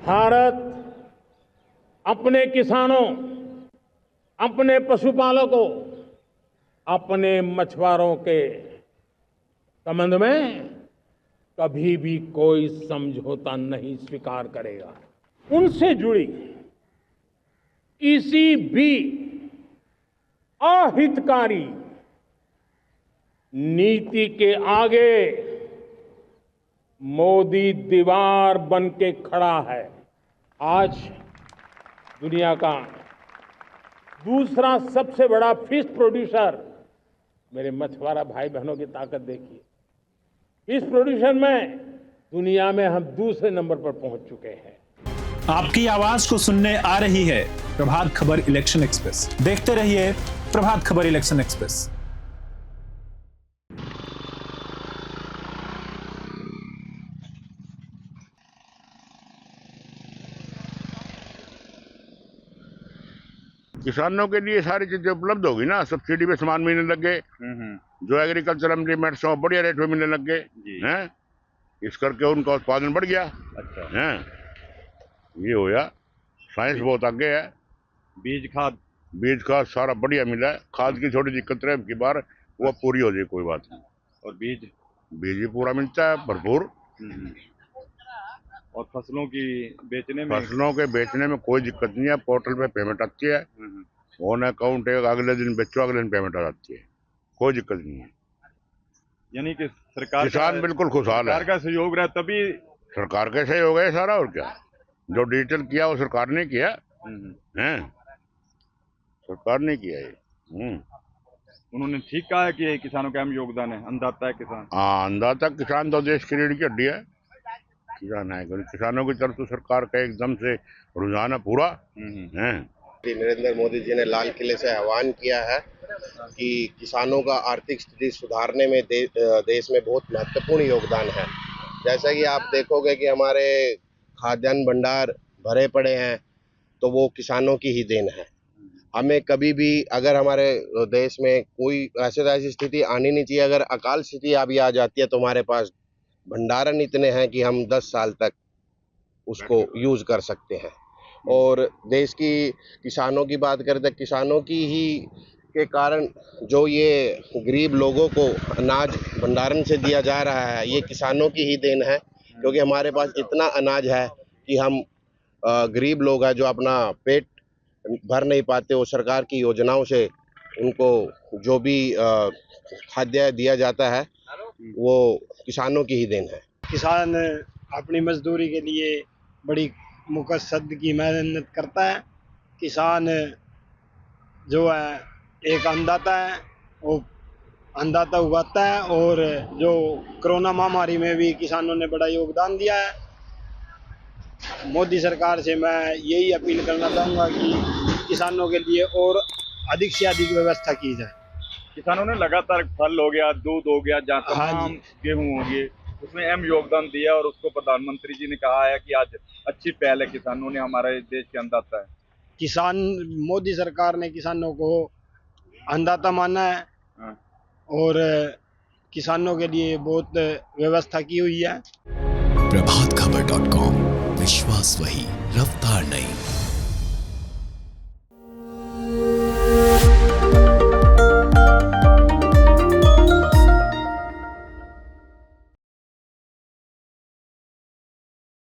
भारत अपने किसानों, अपने पशुपालकों, अपने मछुआरों के संबंध में कभी भी कोई समझौता नहीं स्वीकार करेगा। उनसे जुड़ी किसी भी अहितकारी नीति के आगे मोदी दीवार बन के खड़ा है। आज दुनिया का दूसरा सबसे बड़ा फिश प्रोड्यूसर, मेरे मछुआरा भाई बहनों की ताकत देखिए, फिश प्रोड्यूशन में दुनिया में हम दूसरे नंबर पर पहुंच चुके हैं। आपकी आवाज को सुनने आ रही है प्रभात खबर इलेक्शन एक्सप्रेस। देखते रहिए प्रभात खबर इलेक्शन एक्सप्रेस। किसानों के लिए सारी चीजें उपलब्ध होगी ना, सब्सिडी पे सामान मिलने लग गए, जो एग्रीकल्चर इम्प्लीमेंट्स हो बढ़िया रेट में मिलने लग गए हैं, इस करके उनका उत्पादन बढ़ गया। अच्छा है, ये हो गया। साइंस बहुत आगे है। बीज खाद सारा बढ़िया मिला है। खाद की छोटी दिक्कत रहे की बार, वो पूरी हो जाए, कोई बात नहीं। और बीज भी पूरा मिलता है, भरपूर। और फसलों के बेचने में कोई दिक्कत नहीं है। पोर्टल पे पेमेंट आती है, ऑन अकाउंट है, अगले दिन बेचो, अगले दिन पेमेंट आ जाती है, कोई दिक्कत नहीं है। यानी कि सरकार, किसान बिल्कुल खुशहाल है। सरकार का सहयोग रहा तभी। सरकार का सहयोग है सारा, और क्या। जो डिजिटल किया वो सरकार ने किया है, सरकार ने किया है। उन्होंने ठीक कहा है कि किसानों का अहम योगदान है। अन्नदाता है किसान। हाँ, अन्नदाता किसान तो देश की रीढ़ की हड्डी है। किसान है, किसानों की तरफ तो सरकार का एकदम से रुझान है पूरा है। नरेंद्र मोदी जी ने लाल किले से आह्वान किया है कि किसानों का आर्थिक स्थिति सुधारने में देश में बहुत महत्वपूर्ण योगदान है। जैसा कि आप देखोगे कि हमारे खाद्यान्न भंडार भरे पड़े हैं, तो वो किसानों की ही देन है। हमें कभी भी अगर हमारे देश में कोई ऐसी स्थिति आनी नहीं चाहिए। अगर अकाल स्थिति अभी आ जाती है तो हमारे पास भंडारण इतने हैं कि हम 10 साल तक उसको यूज कर सकते हैं। और देश की किसानों की बात करें तो किसानों की ही के कारण जो ये गरीब लोगों को अनाज भंडारण से दिया जा रहा है, ये किसानों की ही देन है। क्योंकि हमारे पास इतना अनाज है कि हम गरीब लोग हैं जो अपना पेट भर नहीं पाते, वो सरकार की योजनाओं से उनको जो भी खाद्य दिया जाता है वो किसानों की ही देन है। किसान अपनी मजदूरी के लिए बड़ी मुकसद की मेहनत करता है। किसान जो है एक अन्नदाता है, वो अन्नदाता उगाता है। और जो कोरोना महामारी में भी किसानों ने बड़ा योगदान दिया है। मोदी सरकार से मैं यही अपील करना चाहूँगा कि किसानों के लिए और अधिक से अधिक व्यवस्था की जाए। किसानों ने लगातार फल हो गया, दूध हो गया, जहाँ तमाम गेहूं हो गए, उसमें अहम योगदान दिया। और उसको प्रधानमंत्री जी ने कहा है कि आज अच्छी पहल है किसानों ने, हमारे देश के अन्नदाता है। किसान, मोदी सरकार ने किसानों को अन्नदाता माना है और किसानों के लिए बहुत व्यवस्था की हुई है। प्रभातखबर.com, विश्वास वही, रफ्तार नहीं।